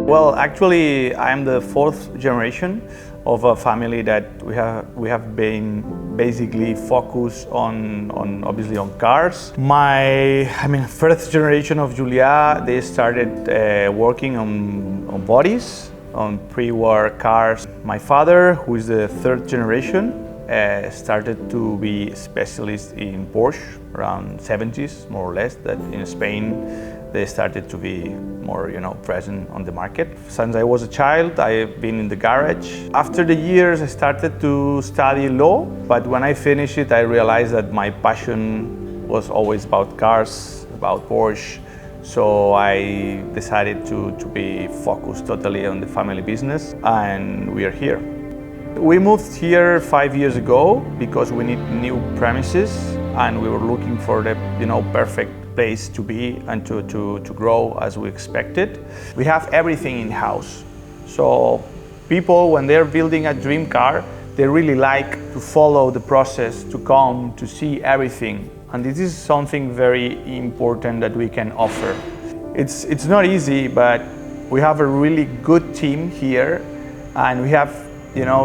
Well, actually, I'm the fourth generation of a family that we have been basically focused on obviously on cars. First generation of Julia, they started working on bodies, on pre-war cars. My father, who is the third generation, started to be a specialist in Porsche around 70s, more or less. That in Spain they started to be more, present on the market. Since I was a child, I've been in the garage. After the years, I started to study law, but when I finished it, I realized that my passion was always about cars, about Porsche. So I decided to be focused totally on the family business, and we are here. We moved here 5 years ago because we need new premises, and we were looking for the perfect place to be and to grow as we expected. We have everything in-house. So people, when they're building a dream car, they really like to follow the process, to come, to see everything. And this is something very important that we can offer. It's not easy, but we have a really good team here, and we have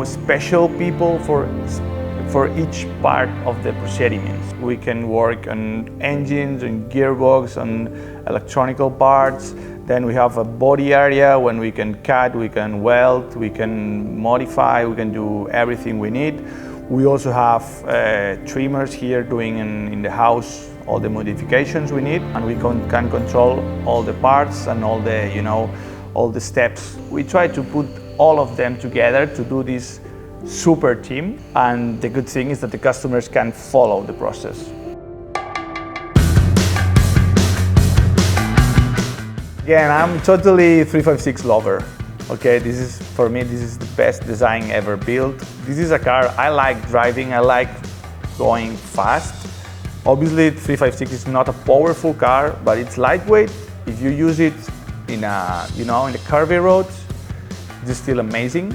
special people for each part of the procediments. We can work on engines, on gearbox, on electronical parts. Then we have a body area when we can cut, we can weld, we can modify, we can do everything we need. We also have trimmers here doing in the house all the modifications we need, and we can control all the parts and all the steps. We try to put all of them together to do this super team, and the good thing is that the customers can follow the process. Again, I'm totally 356 lover. Okay, for me, this is the best design ever built. This is a car I like driving, I like going fast. Obviously, 356 is not a powerful car, but it's lightweight. If you use it in in the curvy roads, it's still amazing.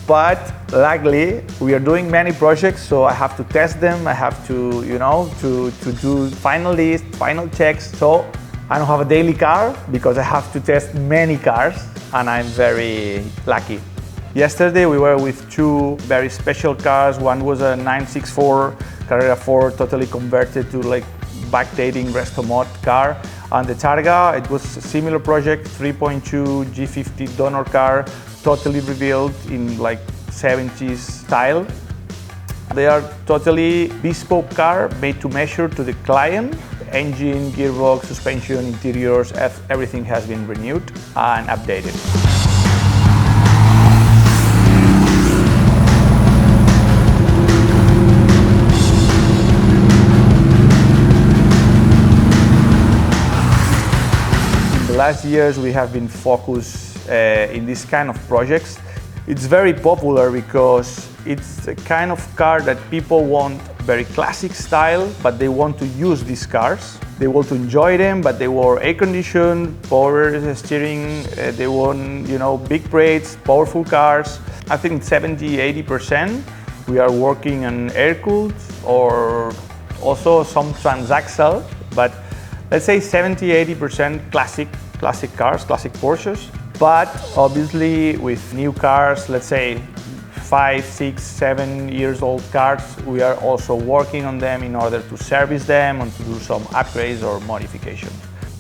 But luckily, we are doing many projects, so I have to test them. I have to, to do final list, final checks. So I don't have a daily car because I have to test many cars, and I'm very lucky. Yesterday, we were with two very special cars. One was a 964 Carrera 4, totally converted to backdating Restomod car. And the Targa, it was a similar project, 3.2 G50 donor car, totally rebuilt in 70s style. They are totally bespoke car, made to measure to the client. Engine, gearbox, suspension, interiors, everything has been renewed and updated. In the last years, we have been focused in this kind of projects. It's very popular because it's a kind of car that people want very classic style, but they want to use these cars. They want to enjoy them, but they want air conditioned, power steering, they want big brakes, powerful cars. I think 70–80% we are working on air-cooled or also some transaxle, but let's say 70–80% classic cars, classic Porsches. But obviously with new cars, let's say 5, 6, 7 years old cars, we are also working on them in order to service them and to do some upgrades or modifications.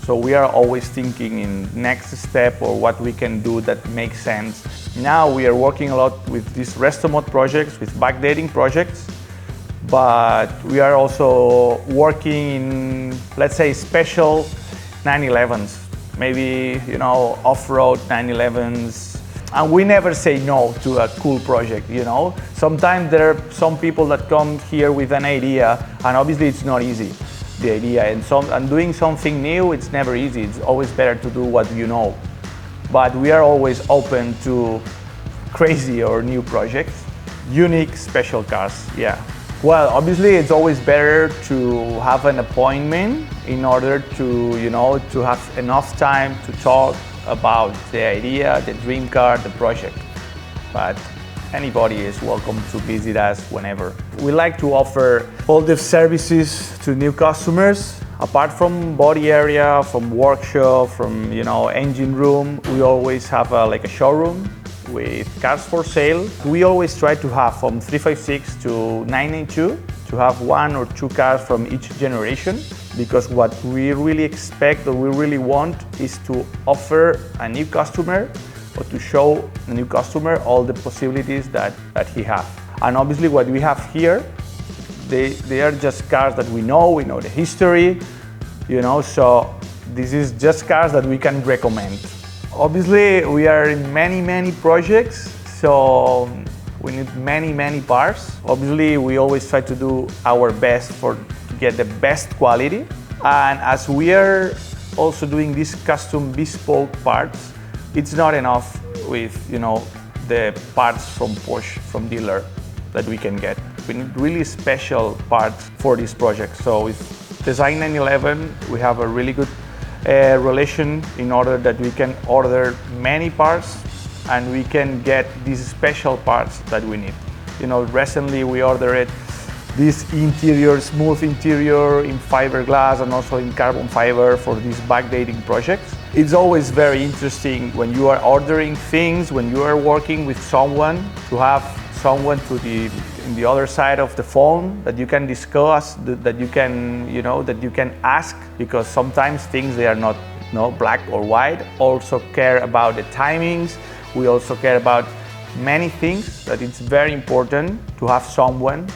So we are always thinking in next step or what we can do that makes sense. Now we are working a lot with these Restomod projects, with backdating projects, but we are also working in, let's say, special 911s. Maybe, off-road 911s. And we never say no to a cool project, Sometimes there are some people that come here with an idea, and obviously it's not easy, the idea. And doing something new, it's never easy. It's always better to do what you know. But we are always open to crazy or new projects. Unique, special cars, yeah. Well, obviously it's always better to have an appointment in order to, to have enough time to talk about the idea, the dream car, the project. But anybody is welcome to visit us whenever. We like to offer all the services to new customers, Apart from body area, from workshop, from engine room, we always have like a showroom with cars for sale. We always try to have from 356 to 992 to have 1 or 2 cars from each generation, because what we really expect or we really want is to offer a new customer or to show a new customer all the possibilities that he has. And obviously what we have here, they are just cars that we know the history, so this is just cars that we can recommend. Obviously we are in many projects, so we need many parts. Obviously we always try to do our best to get the best quality. And as we are also doing these custom bespoke parts, it's not enough with the parts from Porsche, from dealer, that we can get. We need really special parts for this project. So with Design 911, we have a really good relation in order that we can order many parts and we can get these special parts that we need. Recently we ordered this smooth interior in fiberglass and also in carbon fiber for these backdating projects. It's always very interesting when you are ordering things, when you are working with someone, to have someone in the other side of the phone that you can discuss, that you can ask, because sometimes things they are not black or white. Also care about the timings. We also care about many things, that it's very important to have someone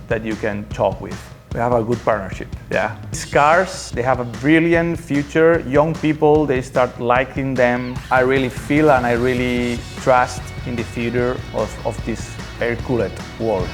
that you can talk with. We have a good partnership, yeah. These cars, they have a brilliant future. Young people, they start liking them. I really feel and I really trust in the future of this air-cooled world.